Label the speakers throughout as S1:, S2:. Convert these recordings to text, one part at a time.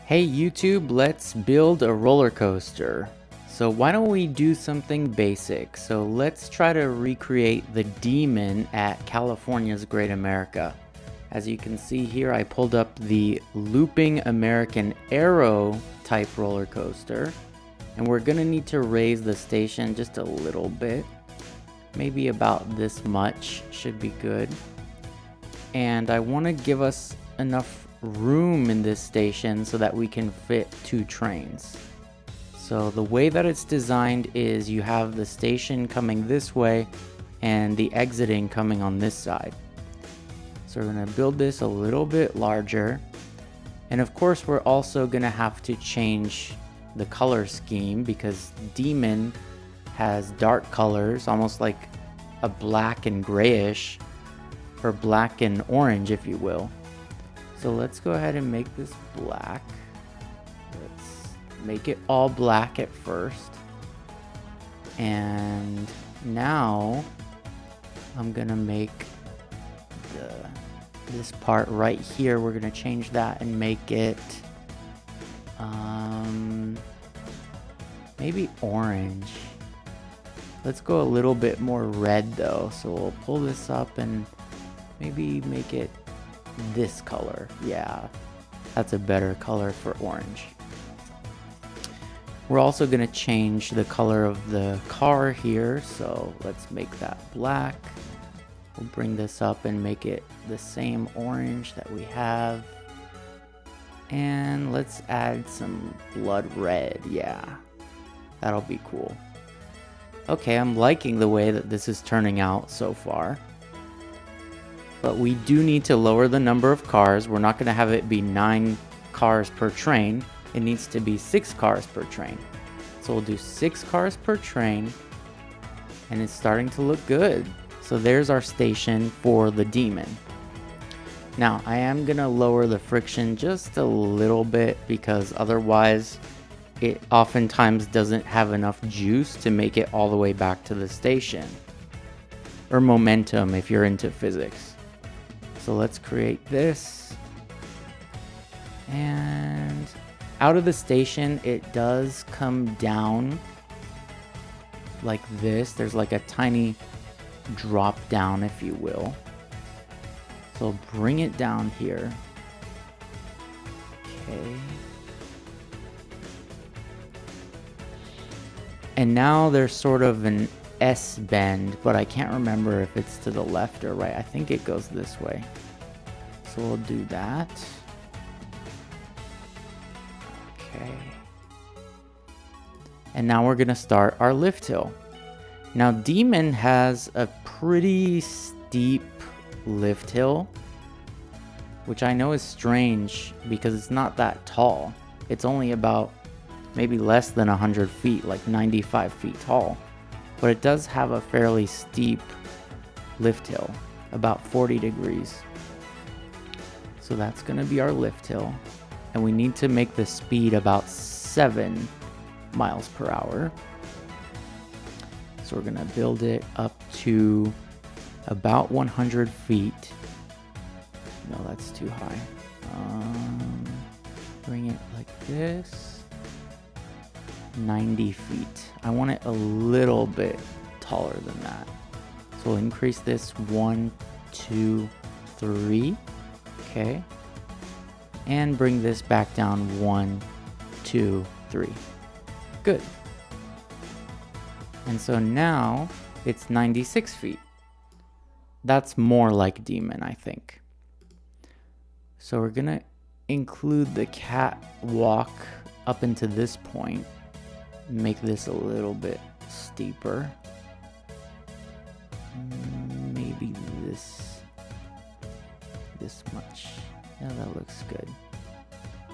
S1: Hey YouTube, let's build a roller coaster. So why don't we do something basic? So let's try to recreate the Demon at California's Great America. As you can see here, I pulled up the Looping American Aero type roller coaster. And we're gonna need to raise the station just a little bit. Maybe about this much should be good. And I wanna give us enough room in this station so that we can fit 2 trains. So the way that it's designed is you have the station coming this way and the exiting coming on this side. So we're going to build this a little bit larger, and of course we're also going to have to change the color scheme because Demon has dark colors, almost like a black and grayish, or black and orange if you will. So let's go ahead and make this black. Let's make it all black at first. And now I'm gonna make this part right here, we're gonna change that and make it maybe orange. Let's go a little bit more red though. So we'll pull this up and maybe make it this color. Yeah, that's a better color for orange. We're also going to change the color of the car here, so let's make that black. We'll bring this up and make it the same orange that we have, and let's add some blood red. Yeah, that'll be cool. Okay, I'm liking the way that this is turning out so far. But we do need to lower the number of cars. We're not going to have it be 9 cars per train. It needs to be 6 cars per train. So we'll do 6 cars per train. And it's starting to look good. So there's our station for the Demon. Now I am going to lower the friction just a little bit because otherwise it oftentimes doesn't have enough juice to make it all the way back to the station. Or momentum if you're into physics. So let's create this, and out of the station it does come down like this. There's like a tiny drop down if you will. So bring it down here. Okay. And now there's sort of an S bend, but I can't remember if it's to the left or right. I think it goes this way. So we'll do that. Okay. And now we're going to start our lift hill. Now Demon has a pretty steep lift hill, which I know is strange because it's not that tall. It's only about maybe less than 100 feet, like 95 feet tall. But it does have a fairly steep lift hill, about 40 degrees. So that's going to be our lift hill. And we need to make the speed about 7 miles per hour. So we're going to build it up to about 100 feet. No, that's too high. Bring it like this. 90 feet. I want it a little bit taller than that. So we'll increase this 1, 2, 3. Okay. And bring this back down 1, 2, 3. Good. And so now it's 96 feet. That's more like Demon, I think. So we're gonna include the catwalk up into this point. Make this a little bit steeper. Maybe this much. Yeah, that looks good.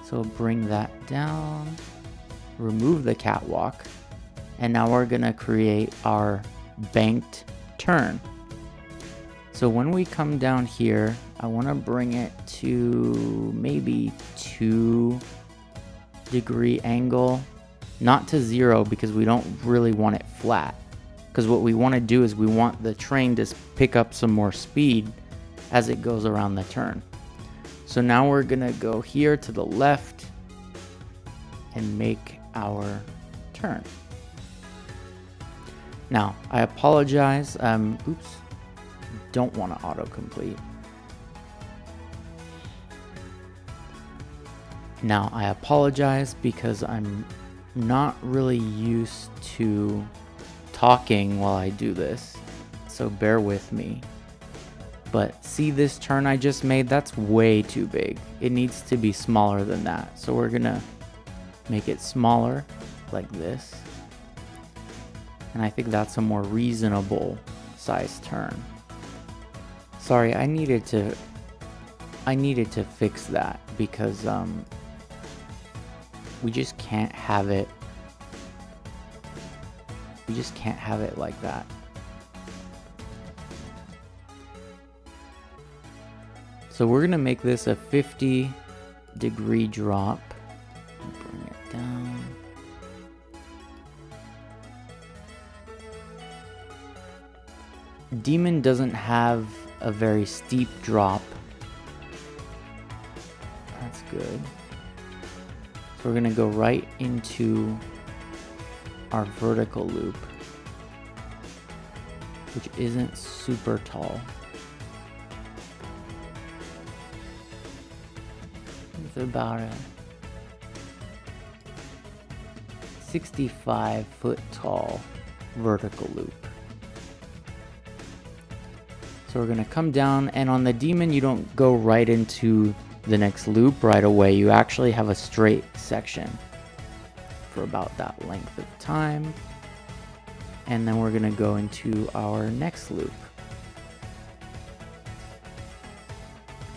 S1: So bring that down, remove the catwalk, and now we're gonna create our banked turn. So when we come down here, I want to bring it to maybe 2-degree angle. Not to 0 because we don't really want it flat. Because what we want to do is we want the train to pick up some more speed as it goes around the turn. So now we're gonna go here to the left and make our turn. Now, I apologize. Oops, don't want to autocomplete. Now, I apologize because I'm not really used to talking while I do this, so bear with me. But see this turn I just made? That's way too big. It needs to be smaller than that. So we're gonna make it smaller, like this. And I think that's a more reasonable size turn. Sorry, I needed to fix that because we just can't have it. We just can't have it like that. So we're gonna make this a 50-degree drop. Bring it down. Demon doesn't have a very steep drop. That's good. So we're gonna go right into our vertical loop, which isn't super tall. It's about a 65-foot tall vertical loop. So we're gonna come down, and on the demon you don't go right into the next loop right away. You actually have a straight section for about that length of time, and then we're gonna go into our next loop,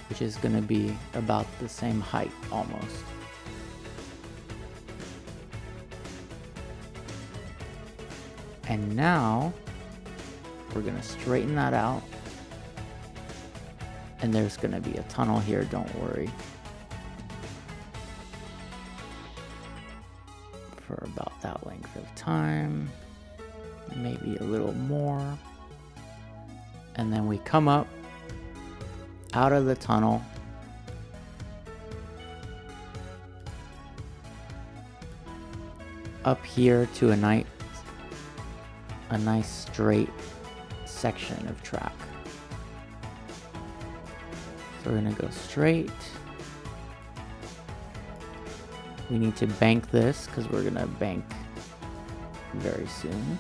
S1: which is gonna be about the same height almost. And now we're gonna straighten that out. And there's gonna be a tunnel here, don't worry. For about that length of time, maybe a little more. And then we come up out of the tunnel. Up here to a nice straight section of track. So we're gonna go straight. We need to bank this because we're gonna bank very soon.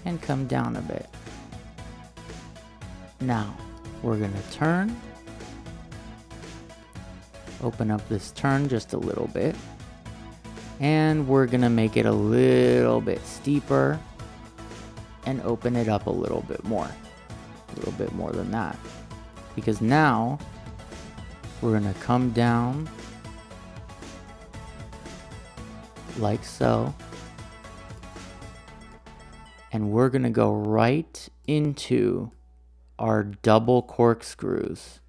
S1: And come down a bit. Now we're gonna turn. Open up this turn just a little bit. And we're gonna make it a little bit steeper and open it up a little bit more. A little bit more than that. Because now we're gonna come down like so. And we're gonna go right into our double corkscrews.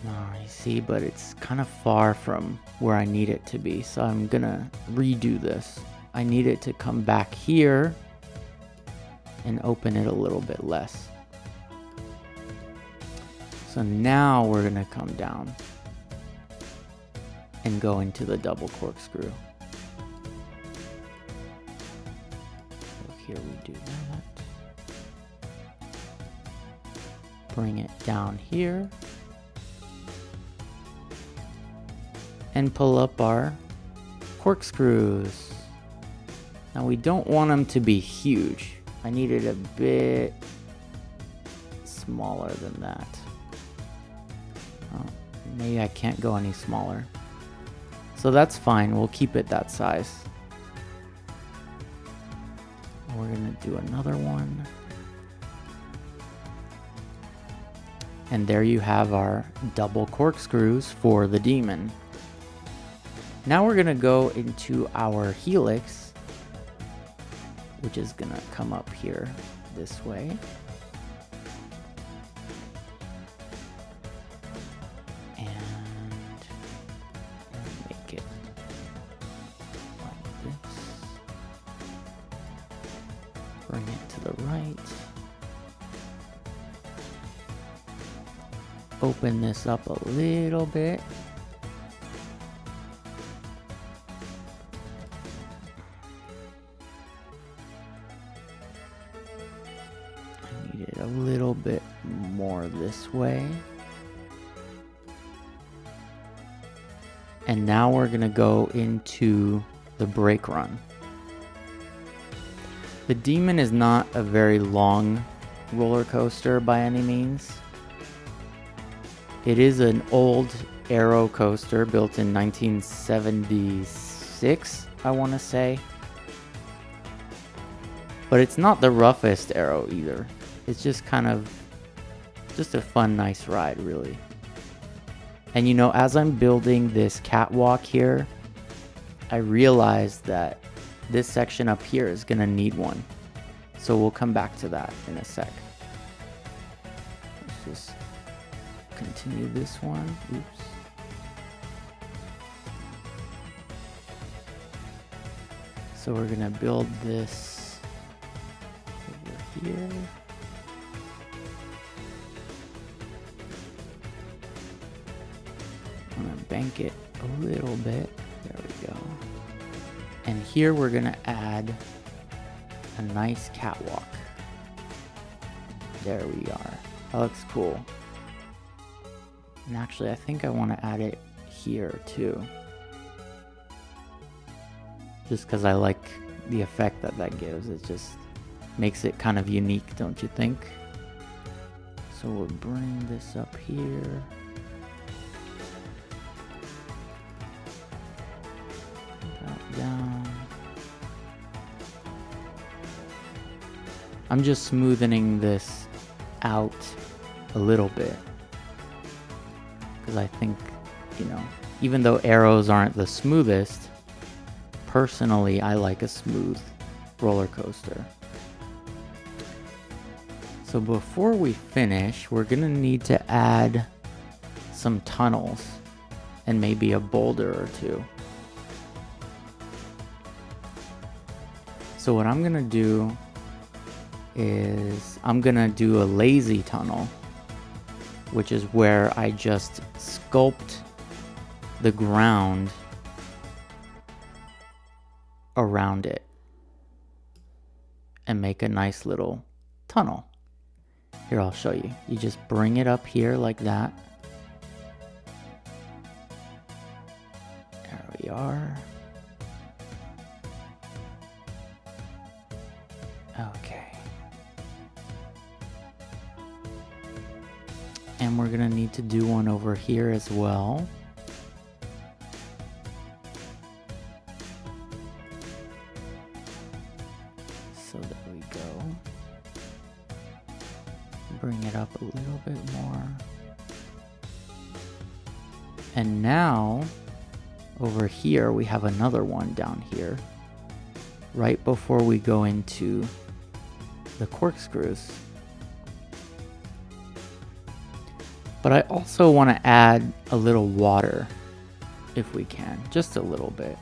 S1: You see, but it's kind of far from where I need it to be, so I'm gonna redo this. I need it to come back here and open it a little bit less. So now we're gonna come down and go into the double corkscrew. So here we do that. Bring it down here. And pull up our corkscrews. Now we don't want them to be huge. I need it a bit smaller than that. Oh, maybe I can't go any smaller. So that's fine, we'll keep it that size. We're gonna do another one. And there you have our double corkscrews for the demon. Now we're gonna go into our helix, which is gonna come up here this way. And make it like this. Bring it to the right. open this up a little bit. I need it a little bit more this way. And now we're gonna go into the brake run. The Demon is not a very long roller coaster by any means. It is an old Aero coaster built in 1976, I want to say. But it's not the roughest Aero either. It's just kind of just a fun, nice ride, really. And you know, as I'm building this catwalk here, I realized that this section up here is gonna need one. So we'll come back to that in a sec. Let's just continue this one. Oops. So we're gonna build this over here. I'm gonna bank it a little bit. There we go. And here we're gonna add a nice catwalk. There we are. That looks cool. And actually, I think I want to add it here too. Just because I like the effect that that gives. It just makes it kind of unique, don't you think? So we'll bring this up here. That down. I'm just smoothing this out a little bit. Because I think, you know, even though Aeros aren't the smoothest, personally I like a smooth roller coaster. So before we finish, we're gonna need to add some tunnels and maybe a boulder or two. So what I'm gonna do is I'm gonna do a lazy tunnel, which is where I just sculpt the ground around it and make a nice little tunnel. Here, I'll show you. You just bring it up here like that. There we are. Okay. And we're gonna need to do one over here as well. So there we go. Bring it up a little bit more. And now, over here, we have another one down here. Right before we go into the corkscrews. But I also want to add a little water, if we can, just a little bit.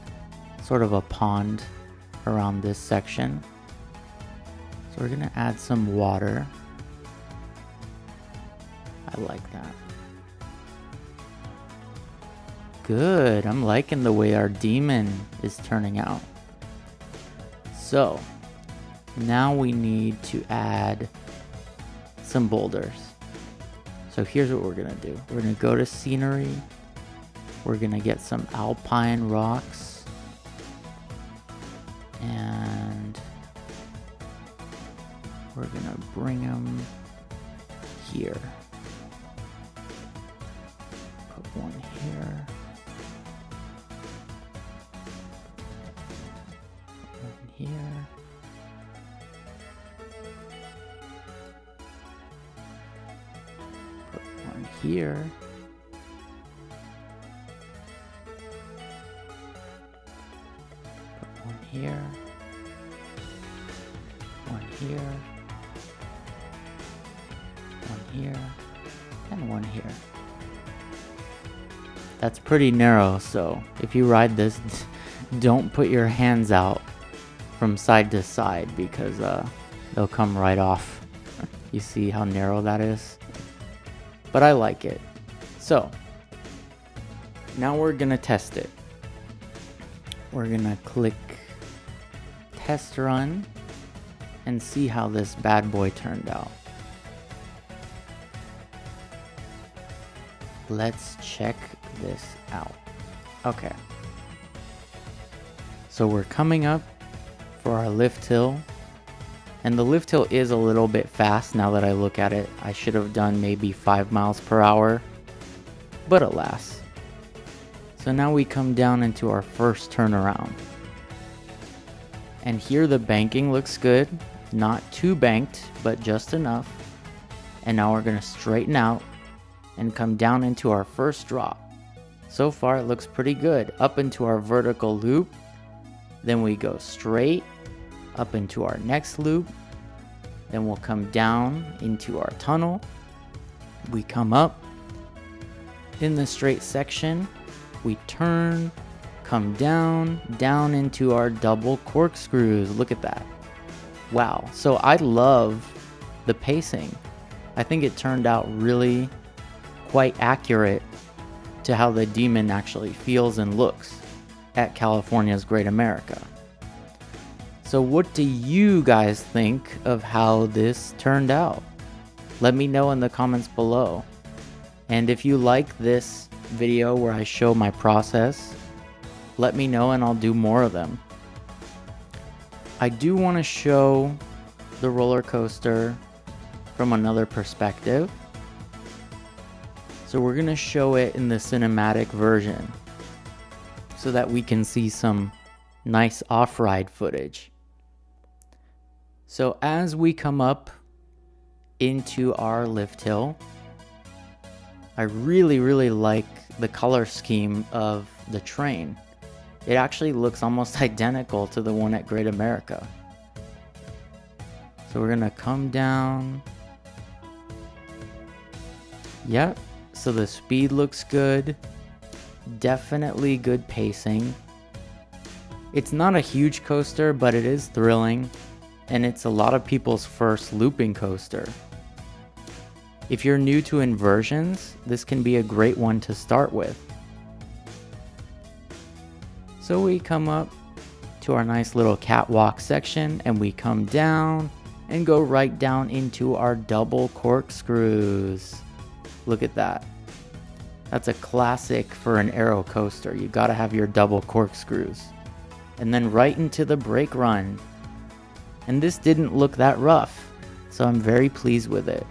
S1: Sort of a pond around this section. So we're gonna add some water. I like that. Good, I'm liking the way our demon is turning out. So, now we need to add some boulders. So here's what we're gonna do. We're gonna go to scenery. We're gonna get some alpine rocks. And we're gonna bring them here. Put one here. One here. Here. Put one here. One here. One here. And one here. That's pretty narrow, so if you ride this, don't put your hands out from side to side because they'll come right off. You see how narrow that is? but I like it. So now we're gonna test it. We're gonna click test run and see how this bad boy turned out. Let's check this out. Okay. So we're coming up for our lift hill. And the lift hill is a little bit fast now that I look at it. I should have done maybe 5 miles per hour, but alas. So now we come down into our first turnaround. And here the banking looks good. Not too banked, but just enough. And now we're gonna straighten out and come down into our first drop. So far it looks pretty good. Up into our vertical loop. Then we go straight up into our next loop. Then we'll come down into our tunnel. We come up in the straight section. We turn, come down into our double corkscrews. Look at that. Wow. So I love the pacing. I think it turned out really quite accurate to how the Demon actually feels and looks at California's Great America. So what do you guys think of how this turned out? Let me know in the comments below. And if you like this video where I show my process, let me know and I'll do more of them. I do want to show the roller coaster from another perspective. So we're going to show it in the cinematic version so that we can see some nice off-ride footage. So as we come up into our lift hill, I really like the color scheme of the train. It actually looks almost identical to the one at Great America. So we're gonna come down. Yep, so the speed looks good. Definitely good pacing. It's not a huge coaster, but it is thrilling. And it's a lot of people's first looping coaster. If you're new to inversions, this can be a great one to start with. So we come up to our nice little catwalk section and we come down and go right down into our double corkscrews. Look at that. That's a classic for an aero coaster. You gotta have your double corkscrews. And then right into the brake run. And this didn't look that rough, so I'm very pleased with it.